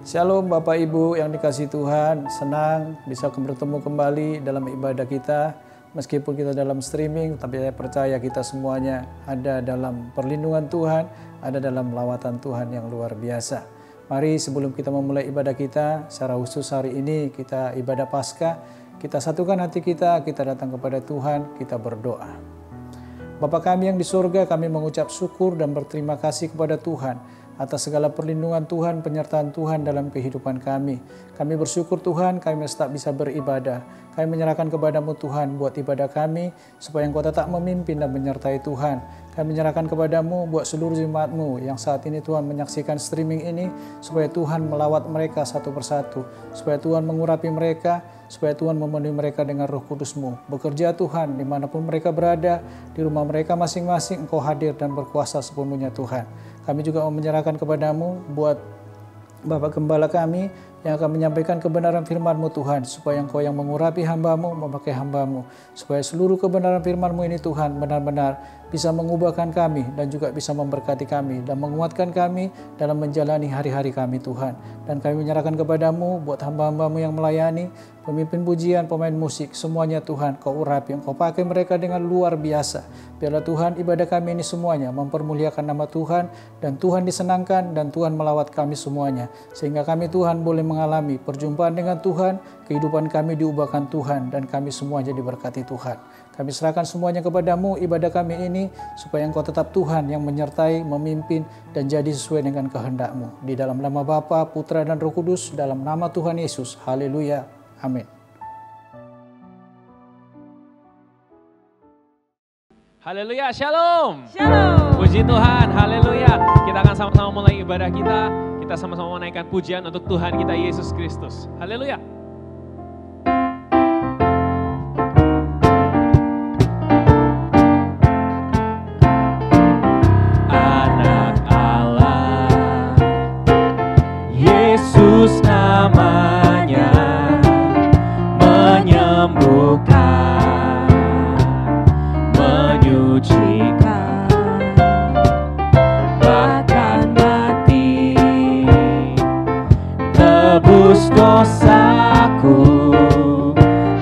Shalom Bapak Ibu yang dikasihi Tuhan, senang bisa bertemu kembali dalam ibadah kita. Meskipun kita dalam streaming, tapi saya percaya kita semuanya ada dalam perlindungan Tuhan, ada dalam lawatan Tuhan yang luar biasa. Mari sebelum kita memulai ibadah kita, secara khusus hari ini kita ibadah Paskah, kita satukan hati kita datang kepada Tuhan, kita berdoa. Bapa kami yang di surga, kami mengucap syukur dan berterima kasih kepada Tuhan atas segala perlindungan Tuhan, penyertaan Tuhan dalam kehidupan kami. Kami bersyukur Tuhan, kami tetap bisa beribadah. Kami menyerahkan kepadamu Tuhan buat ibadah kami, supaya Engkau tetap memimpin dan menyertai Tuhan. Kami menyerahkan kepadamu buat seluruh jemaat-Mu yang saat ini Tuhan menyaksikan streaming ini, supaya Tuhan melawat mereka satu persatu, supaya Tuhan mengurapi mereka, supaya Tuhan memenuhi mereka dengan Roh Kudus-Mu. Bekerja Tuhan dimanapun mereka berada, di rumah mereka masing-masing Engkau hadir dan berkuasa sepenuhnya Tuhan. Kami juga mau menyerahkan kepadamu buat Bapak Gembala kami yang akan menyampaikan kebenaran firman-Mu Tuhan, supaya Engkau yang mengurapi hamba-Mu, memakai hamba-Mu, supaya seluruh kebenaran firman-Mu ini Tuhan benar-benar bisa mengubahkan kami dan juga bisa memberkati kami dan menguatkan kami dalam menjalani hari-hari kami Tuhan. Dan kami menyerahkan kepadamu buat hamba-hamba-Mu yang melayani, pemimpin pujian, pemain musik, semuanya Tuhan Kau urapi, Engkau pakai mereka dengan luar biasa. Biarlah Tuhan ibadah kami ini semuanya mempermuliakan nama Tuhan, dan Tuhan disenangkan dan Tuhan melawat kami semuanya. Sehingga kami Tuhan boleh mengalami perjumpaan dengan Tuhan, kehidupan kami diubahkan Tuhan, dan kami semuanya diberkati Tuhan. Kami serahkan semuanya kepadamu ibadah kami ini, supaya Engkau tetap Tuhan yang menyertai, memimpin, dan jadi sesuai dengan kehendak-Mu. Di dalam nama Bapa, Putra, dan Roh Kudus, dalam nama Tuhan Yesus. Haleluya. Amin. Haleluya, shalom. Shalom. Puji Tuhan, haleluya. Kita akan sama-sama mulai ibadah kita. Kita sama-sama menaikkan pujian untuk Tuhan kita Yesus Kristus. Haleluya. Anak Allah, Yesus namanya, menyembuhkan, menyucikan, bahkan mati, tebus dosaku,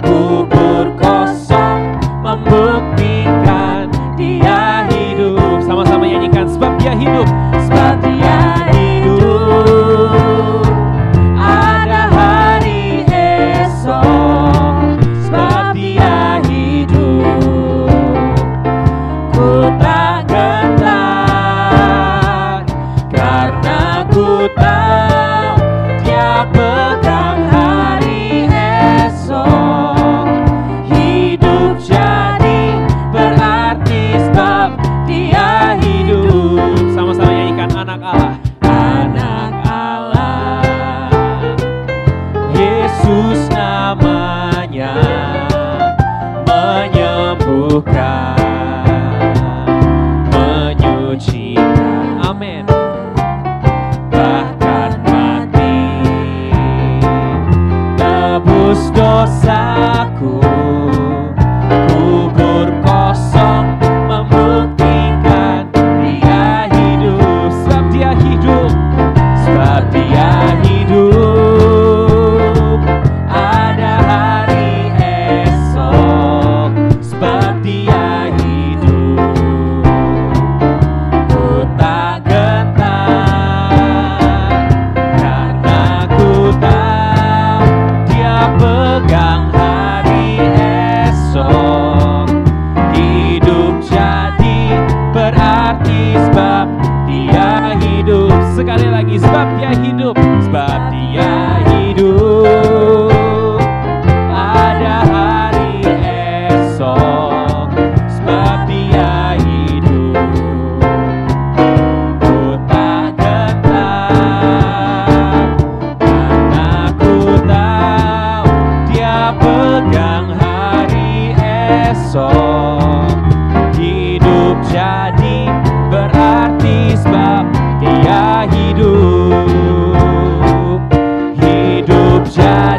kubur kosong, membuktikan Dia hidup. Sama-sama nyanyikan, sebab Dia hidup, sebab Dia hidup. Ada hari esok, sebab Dia hidup. Ku tak gentar, karena ku tahu Dia pegang hari esok. Hidup jadi berarti sebab Dia hidup. Sama-sama nyanyikan, anak Allah. Anak Allah, Yesus namanya, menyembuhkan, menyucikan. Amin. Bahkan mati, tebus dosaku, kubur kosong, membuktikan Dia hidup. Sebab Dia hidup, sebab Dia hidup. Ada hari esok, sebab Dia hidup. Ku tak gentar, karena ku tahu Dia pegang hari esok. Hidup jadi berarti sebab Dia hidup. Sekali lagi, sebab Dia hidup, sebab Dia hidup. Ada hari esok, sebab Dia hidup. Ku tak gentar, karena ku tahu Dia pegang hari esok. Hidup jadi berarti sebab Dia hidup. Hidup jadi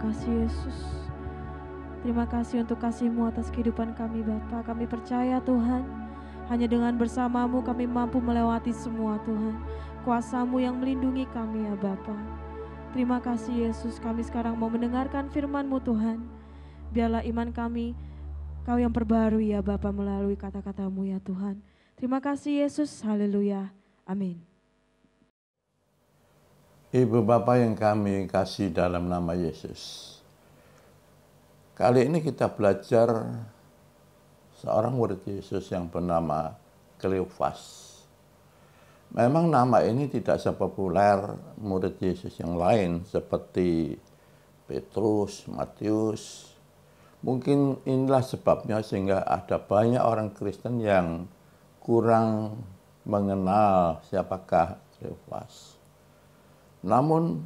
kasih Yesus. Terima kasih untuk kasih-Mu atas kehidupan kami Bapa. Kami percaya Tuhan, hanya dengan bersama-Mu kami mampu melewati semua Tuhan. Kuasa-Mu yang melindungi kami ya Bapa. Terima kasih Yesus, kami sekarang mau mendengarkan firman-Mu Tuhan. Biarlah iman kami Kau yang perbarui ya Bapa melalui kata-kata-Mu ya Tuhan. Terima kasih Yesus, haleluya, amin. Ibu Bapa yang kami kasih dalam nama Yesus. Kali ini kita belajar seorang murid Yesus yang bernama Kleofas. Memang nama ini tidak sepopuler murid Yesus yang lain seperti Petrus, Matius. Mungkin inilah sebabnya sehingga ada banyak orang Kristen yang kurang mengenal siapakah Kleofas. Namun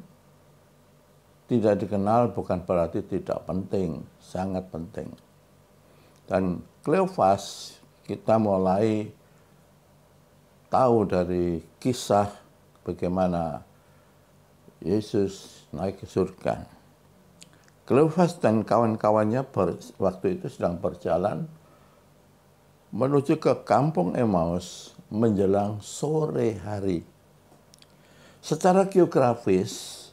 tidak dikenal bukan berarti tidak penting, sangat penting. Dan Kleofas kita mulai tahu dari kisah bagaimana Yesus naik ke surga. Kleofas dan kawan-kawannya waktu itu sedang berjalan menuju ke kampung Emmaus menjelang sore hari. Secara geografis,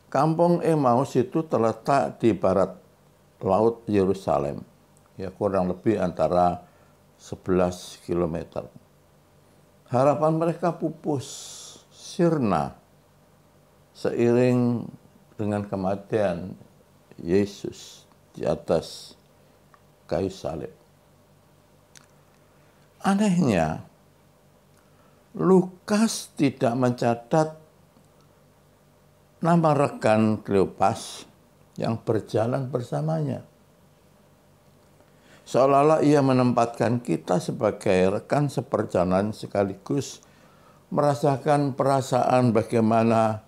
kampung Emmaus itu terletak di barat laut Yerusalem, ya kurang lebih antara 11 km. Harapan mereka pupus, sirna, seiring dengan kematian Yesus di atas kayu salib. Anehnya, Lukas tidak mencatat nama rekan Kleofas yang berjalan bersamanya. Seolah-olah ia menempatkan kita sebagai rekan seperjalanan sekaligus merasakan perasaan bagaimana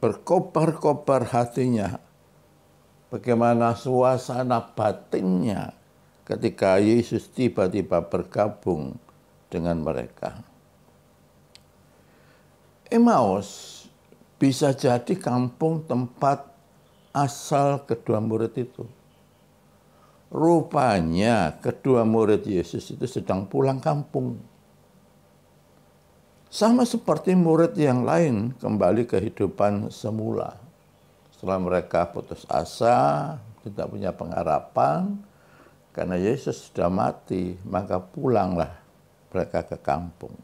berkobar-kobar hatinya, bagaimana suasana batinnya ketika Yesus tiba-tiba bergabung dengan mereka. Emmaus bisa jadi kampung tempat asal kedua murid itu. Rupanya kedua murid Yesus itu sedang pulang kampung. Sama seperti murid yang lain kembali ke kehidupan semula. Setelah mereka putus asa, tidak punya pengharapan, karena Yesus sudah mati, maka pulanglah mereka ke kampung.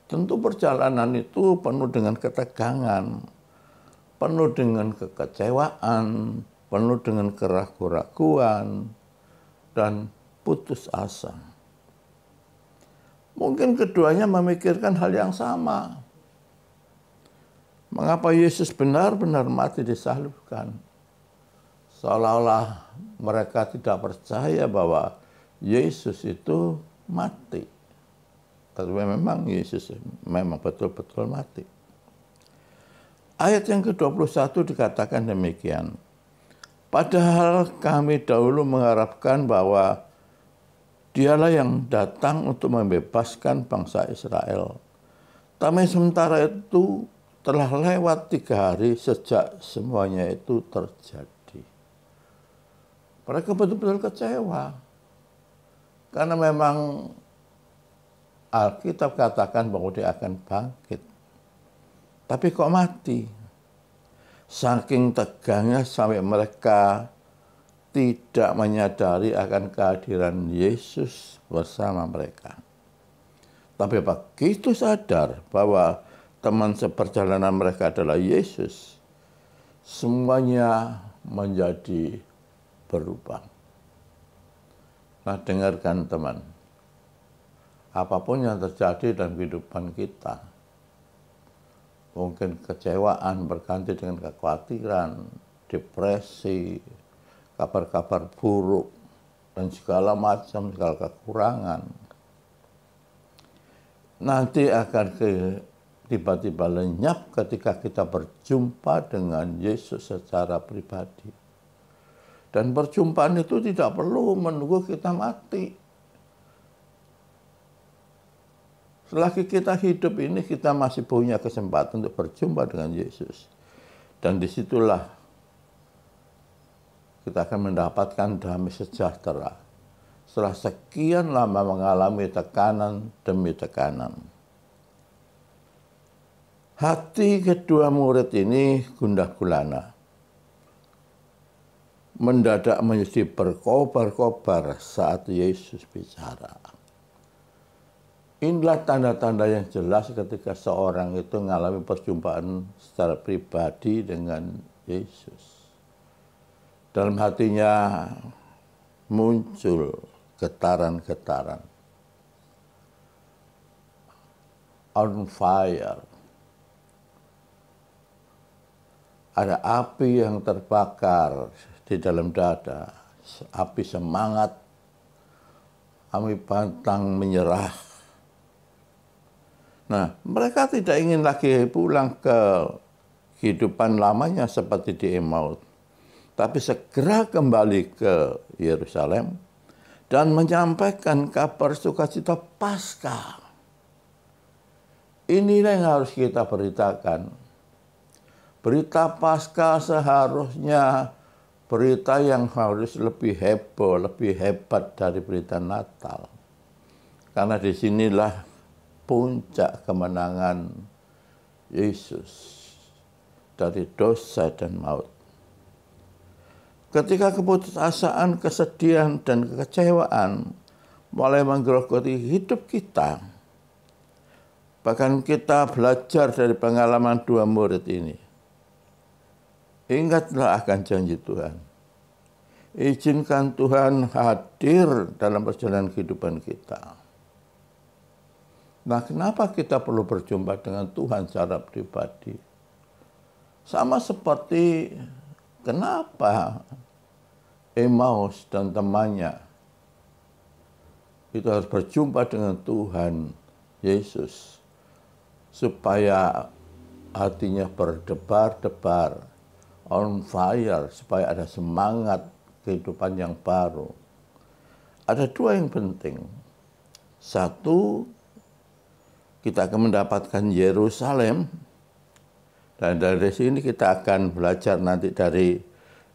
Tentu perjalanan itu penuh dengan ketegangan, penuh dengan kekecewaan, penuh dengan keraguan-raguan, dan putus asa. Mungkin keduanya memikirkan hal yang sama. Mengapa Yesus benar-benar mati disalibkan? Seolah-olah mereka tidak percaya bahwa Yesus itu mati. Tapi memang Yesus memang betul-betul mati. Ayat yang ke-21 dikatakan demikian. Padahal kami dahulu mengharapkan bahwa Dialah yang datang untuk membebaskan bangsa Israel. Tapi sementara itu telah lewat 3 hari sejak semuanya itu terjadi. Mereka betul-betul kecewa. Karena memang Alkitab katakan bahwa dia akan bangkit. Tapi kok mati? Saking tegangnya sampai mereka tidak menyadari akan kehadiran Yesus bersama mereka. Tapi begitu sadar bahwa teman seperjalanan mereka adalah Yesus, semuanya menjadi berubah. Nah, dengarkan teman, apapun yang terjadi dalam kehidupan kita, mungkin kecewaan berganti dengan kekhawatiran, depresi, kabar-kabar buruk, dan segala macam, segala kekurangan. Nanti akan tiba-tiba lenyap ketika kita berjumpa dengan Yesus secara pribadi. Dan perjumpaan itu tidak perlu menunggu kita mati. Selagi kita hidup ini, kita masih punya kesempatan untuk berjumpa dengan Yesus. Dan disitulah kita akan mendapatkan damai sejahtera. Setelah sekian lama mengalami tekanan demi tekanan. Hati kedua murid ini gundah gulana. Mendadak menjadi berkobar-kobar saat Yesus bicara. Inilah tanda-tanda yang jelas ketika seorang itu mengalami perjumpaan secara pribadi dengan Yesus. Dalam hatinya muncul getaran-getaran. On fire. Ada api yang terbakar di dalam dada. Api semangat. Api pantang menyerah. Nah, mereka tidak ingin lagi pulang ke kehidupan lamanya seperti di Emmaus, tapi segera kembali ke Yerusalem dan menyampaikan kabar sukacita Paskah. Inilah yang harus kita beritakan. Berita Paskah seharusnya berita yang harus lebih heboh, lebih hebat dari berita Natal. Karena disinilah puncak kemenangan Yesus dari dosa dan maut. Ketika keputusasaan, kesedihan, dan kekecewaan mulai menggerogoti hidup kita, bahkan kita belajar dari pengalaman dua murid ini. Ingatlah akan janji Tuhan. Izinkan Tuhan hadir dalam perjalanan kehidupan kita. Nah, kenapa kita perlu berjumpa dengan Tuhan secara pribadi? Sama seperti kenapa Emmaus dan temannya itu harus berjumpa dengan Tuhan Yesus supaya hatinya berdebar-debar, on fire, supaya ada semangat kehidupan yang baru. Ada dua yang penting. Satu, kita akan mendapatkan Yerusalem. Dan dari sini kita akan belajar nanti dari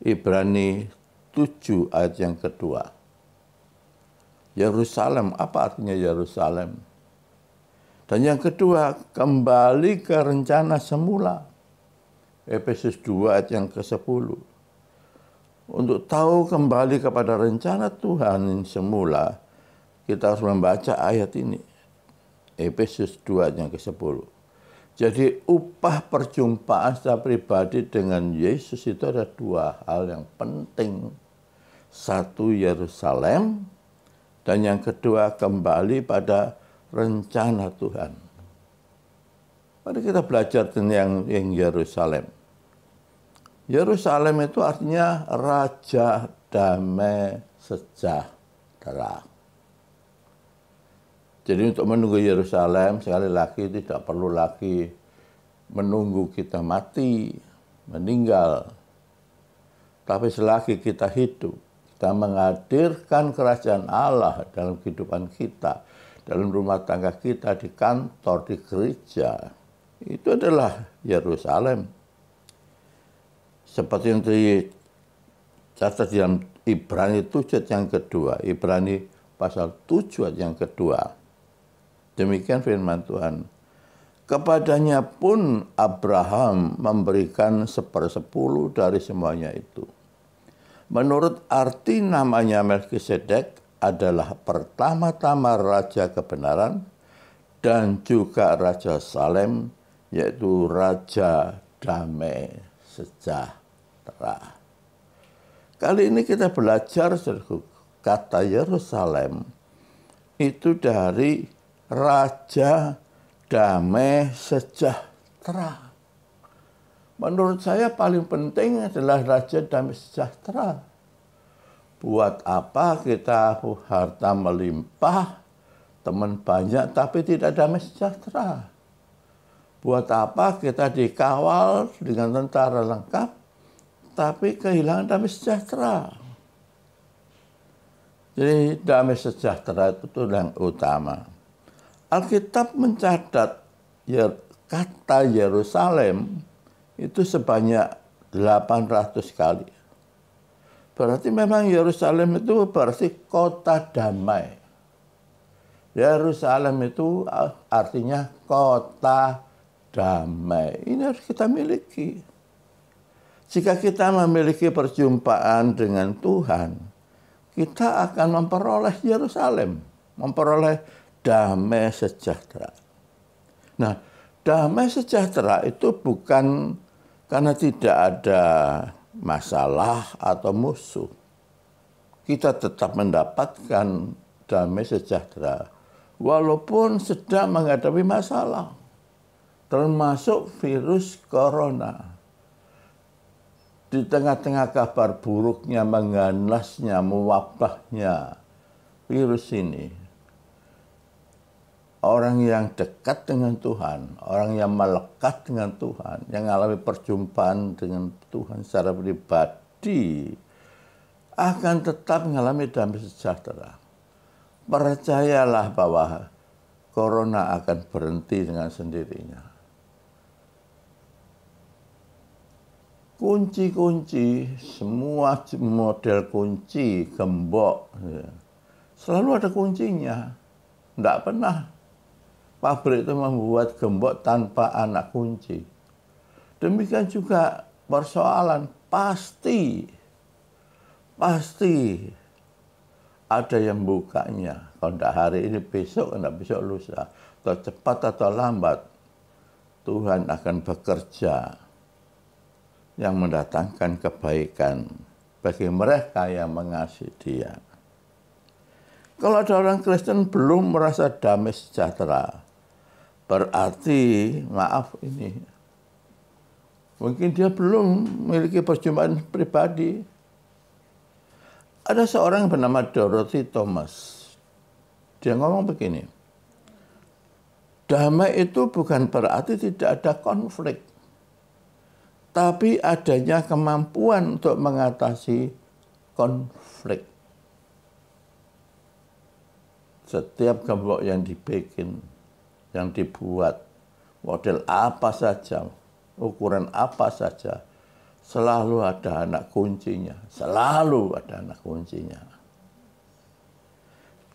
Ibrani 7 ayat yang kedua. Yerusalem, apa artinya Yerusalem? Dan yang kedua, kembali ke rencana semula. Efesus 2 ayat yang ke-10. Untuk tahu kembali kepada rencana Tuhan semula, kita harus membaca ayat ini. Efesus 2 yang ke-10. Jadi upah perjumpaan secara pribadi dengan Yesus itu ada dua hal yang penting. Satu, Yerusalem, dan yang kedua kembali pada rencana Tuhan. Mari kita belajar tentang yang Yerusalem. Yerusalem itu artinya Raja Damai Sejahtera. Jadi untuk menunggu Yerusalem, sekali lagi tidak perlu lagi menunggu kita mati, meninggal. Tapi selagi kita hidup, kita menghadirkan kerajaan Allah dalam kehidupan kita, dalam rumah tangga kita, di kantor, di gereja. Itu adalah Yerusalem. Seperti yang dicatat dalam Ibrani 7 yang kedua, Ibrani pasal 7 yang kedua. Demikian firman Tuhan. Kepadanya pun Abraham memberikan 1/10 dari semuanya itu. Menurut arti namanya Melkisedek adalah pertama-tama Raja Kebenaran dan juga Raja Salem, yaitu Raja Damai Sejahtera. Kali ini kita belajar kata Yerusalem itu dari Raja Damai Sejahtera. Menurut saya paling penting adalah Raja Damai Sejahtera. Buat apa kita harta melimpah, teman banyak tapi tidak damai sejahtera? Buat apa kita dikawal dengan tentara lengkap tapi kehilangan damai sejahtera? Jadi damai sejahtera itu yang utama. Alkitab mencatat kata Yerusalem itu sebanyak 800 kali. Berarti memang Yerusalem itu berarti kota damai. Yerusalem itu artinya kota damai. Ini harus kita miliki. Jika kita memiliki perjumpaan dengan Tuhan, kita akan memperoleh Yerusalem, memperoleh damai sejahtera. Nah, damai sejahtera itu bukan karena tidak ada masalah atau musuh. Kita tetap mendapatkan damai sejahtera walaupun sedang menghadapi masalah, termasuk virus corona. Di tengah-tengah kabar buruknya, mengganasnya, mewabahnya virus ini, orang yang dekat dengan Tuhan, orang yang melekat dengan Tuhan, yang mengalami perjumpaan dengan Tuhan secara pribadi, akan tetap mengalami damai sejahtera. Percayalah bahwa corona akan berhenti dengan sendirinya. Kunci-kunci, semua model kunci, gembok, selalu ada kuncinya. Tidak pernah pabrik itu membuat gembok tanpa anak kunci. Demikian juga persoalan pasti ada yang bukanya. Kalau tidak hari ini, besok, tidak besok lusa. Atau cepat atau lambat, Tuhan akan bekerja yang mendatangkan kebaikan bagi mereka yang mengasihi Dia. Kalau ada orang Kristen belum merasa damai sejahtera, berarti, maaf ini, mungkin dia belum memiliki perjumpaan pribadi. Ada seorang bernama Dorothy Thomas. Dia ngomong begini, damai itu bukan berarti tidak ada konflik, tapi adanya kemampuan untuk mengatasi konflik. Setiap gembok yang dibikin, yang dibuat, model apa saja, ukuran apa saja, selalu ada anak kuncinya. Selalu ada anak kuncinya.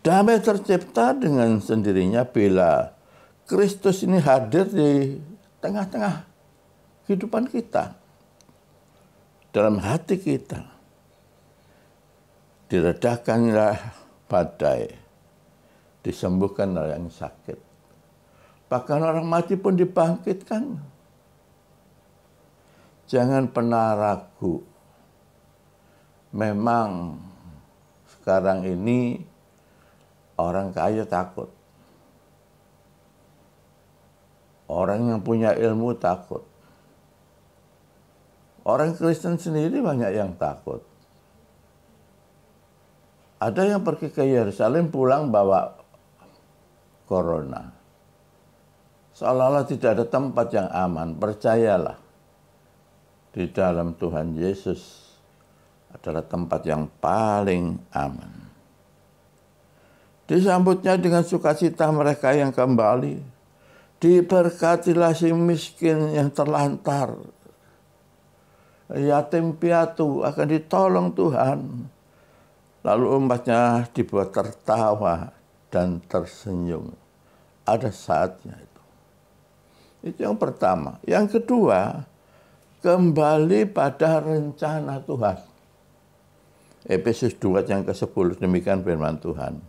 Damai tercipta dengan sendirinya bila Kristus ini hadir di tengah-tengah kehidupan kita, dalam hati kita. Diredakanlah badai, disembuhkanlah yang sakit. Bahkan orang mati pun dibangkitkan. Jangan pernah ragu. Memang sekarang ini orang kaya takut. Orang yang punya ilmu takut. Orang Kristen sendiri banyak yang takut. Ada yang pergi ke Yerusalem pulang bawa corona. Seolah-olah tidak ada tempat yang aman. Percayalah, di dalam Tuhan Yesus adalah tempat yang paling aman. Disambutnya dengan sukacita mereka yang kembali. Diberkatilah si miskin yang terlantar. Yatim piatu akan ditolong Tuhan. Lalu umatnya dibuat tertawa dan tersenyum. Ada saatnya itu. Itu yang pertama. Yang kedua, kembali pada rencana Tuhan. Efesus 2 yang ke-10, demikian firman Tuhan.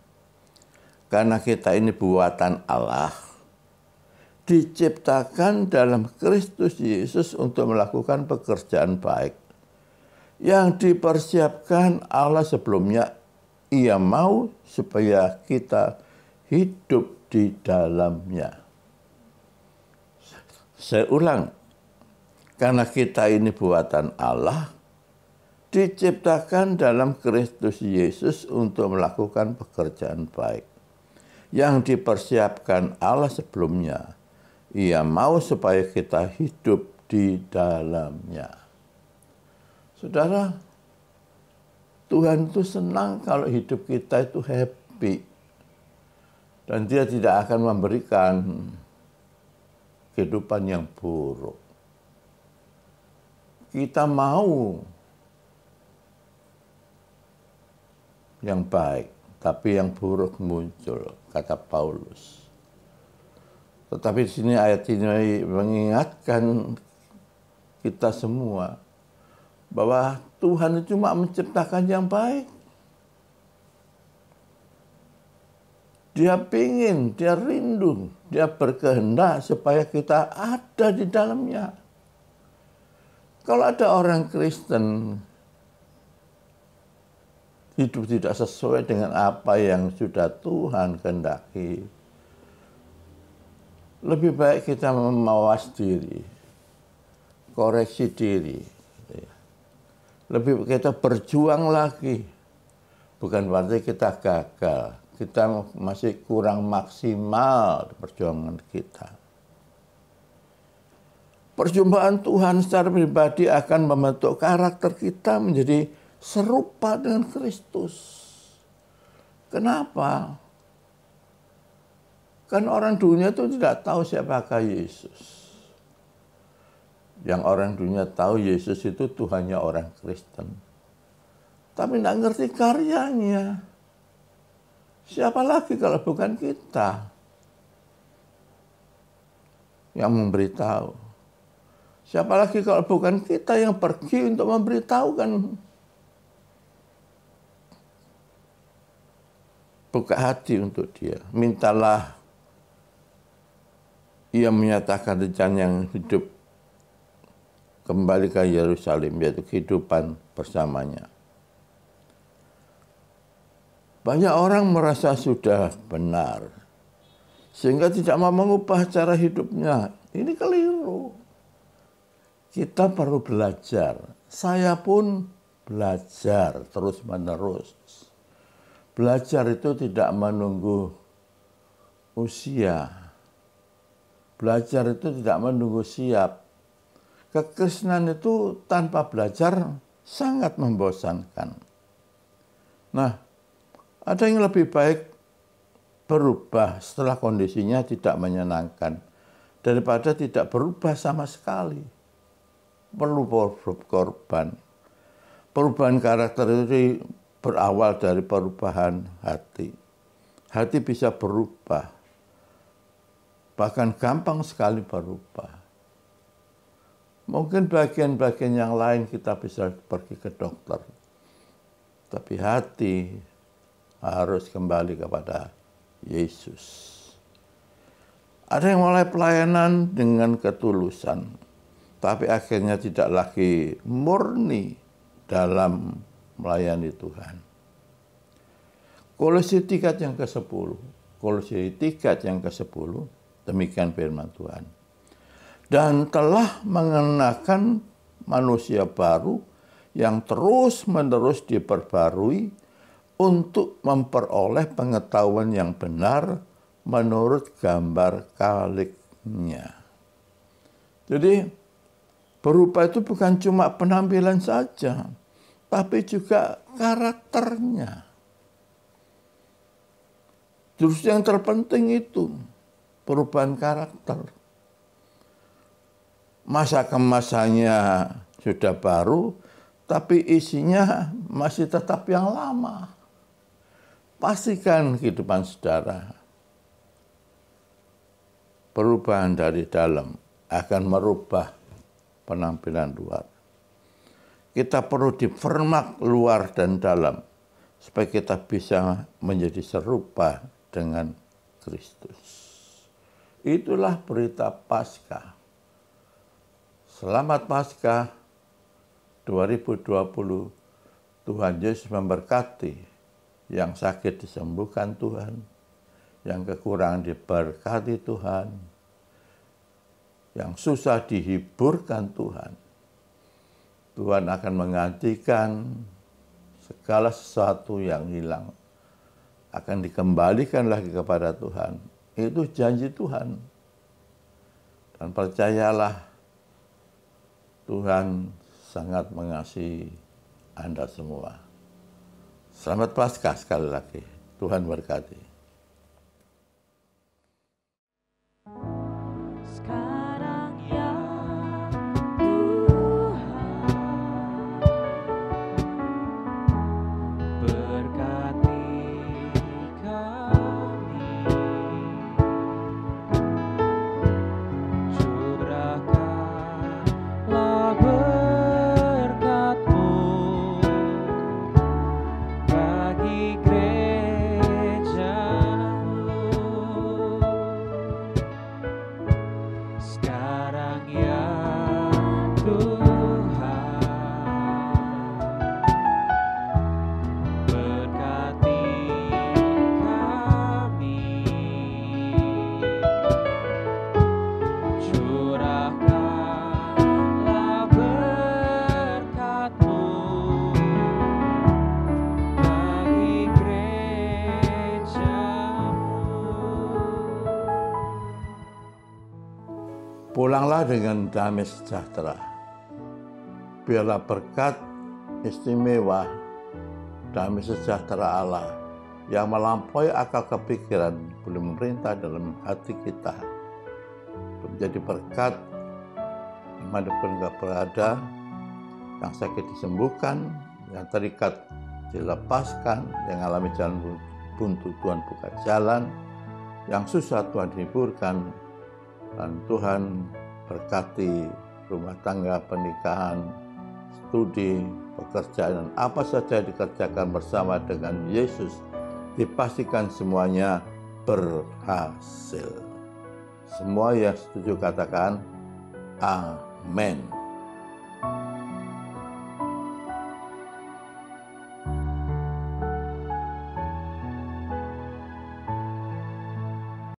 Karena kita ini buatan Allah, diciptakan dalam Kristus Yesus untuk melakukan pekerjaan baik yang dipersiapkan Allah sebelumnya. Ia mau supaya kita hidup di dalamnya. Saya ulang, karena kita ini buatan Allah, diciptakan dalam Kristus Yesus untuk melakukan pekerjaan baik yang dipersiapkan Allah sebelumnya. Ia mau supaya kita hidup di dalamnya. Saudara, Tuhan itu senang kalau hidup kita itu happy. Dan Dia tidak akan memberikan kehidupan yang buruk. kita mau yang baik, tapi yang buruk muncul, kata Paulus. Tetapi di sini ayat ini mengingatkan kita semua bahwa Tuhan itu cuma menciptakan yang baik. Dia pingin, dia rindu, dia berkehendak supaya kita ada di dalamnya. Kalau ada orang Kristen hidup tidak sesuai dengan apa yang sudah Tuhan kehendaki, lebih baik kita mawas diri, koreksi diri. Lebih baik kita berjuang lagi. Bukan berarti kita gagal. Kita masih kurang maksimal di perjuangan kita. Perjumpaan Tuhan secara pribadi akan membentuk karakter kita menjadi serupa dengan Kristus. Kenapa? Kan orang dunia itu tidak tahu siapakah Yesus. Yang orang dunia tahu Yesus itu Tuhannya orang Kristen. Tapi tidak ngerti karyanya. Siapa lagi kalau bukan kita yang memberitahu? Siapa lagi kalau bukan kita yang pergi untuk memberitahukan? Buka hati untuk dia. Mintalah ia menyatakan rencana yang hidup kembali ke Yerusalem, yaitu kehidupan bersamanya. Banyak orang merasa sudah benar, sehingga tidak mau mengubah cara hidupnya. Ini keliru. Kita perlu belajar. Saya pun belajar terus-menerus. Belajar itu tidak menunggu usia. Belajar itu tidak menunggu siap. Kekristenan itu tanpa belajar sangat membosankan. Nah, ada yang lebih baik berubah setelah kondisinya tidak menyenangkan daripada tidak berubah sama sekali. Perlu korban. Perubahan karakter itu berawal dari perubahan hati. Hati bisa berubah. Bahkan gampang sekali berubah. Mungkin bagian-bagian yang lain kita bisa pergi ke dokter. Tapi hati harus kembali kepada Yesus. Ada yang mulai pelayanan dengan ketulusan, tapi akhirnya tidak lagi murni dalam melayani Tuhan. Kolose 3 yang ke-10. Kolose 3 yang ke-10, demikian firman Tuhan. Dan telah mengenakan manusia baru yang terus-menerus diperbarui untuk memperoleh pengetahuan yang benar menurut gambar kaliknya. Jadi berubah itu bukan cuma penampilan saja, tapi juga karakternya. Justru yang terpenting itu perubahan karakter. Masa kemasannya sudah baru, tapi isinya masih tetap yang lama. Pastikan kehidupan saudara, perubahan dari dalam akan merubah penampilan luar. Kita perlu dipermak luar dan dalam, supaya kita bisa menjadi serupa dengan Kristus. Itulah berita Paskah. Selamat Paskah 2020. Tuhan Yesus memberkati. Yang sakit disembuhkan Tuhan, yang kekurangan diberkati Tuhan, yang susah dihiburkan Tuhan. Tuhan akan menggantikan segala sesuatu yang hilang, akan dikembalikan lagi kepada Tuhan. Itu janji Tuhan. Dan percayalah, Tuhan sangat mengasihi Anda semua. Selamat Paskah sekali lagi. Tuhan berkati. Sekarang ya Tuhan, Pulanglah dengan damai sejahtera. Biarlah berkat istimewa damai sejahtera Allah yang melampaui akal kepikiran boleh memerintah dalam hati kita, menjadi berkat dimanapun kita berada, yang sakit disembuhkan, yang terikat dilepaskan, yang alami jalan buntu Tuhan buka jalan, yang susah Tuhan hiburkan, dan Tuhan berkati rumah tangga, pernikahan, studi, pekerjaan, dan apa saja yang dikerjakan bersama dengan Yesus, dipastikan semuanya berhasil. Semua yang setuju katakan amin.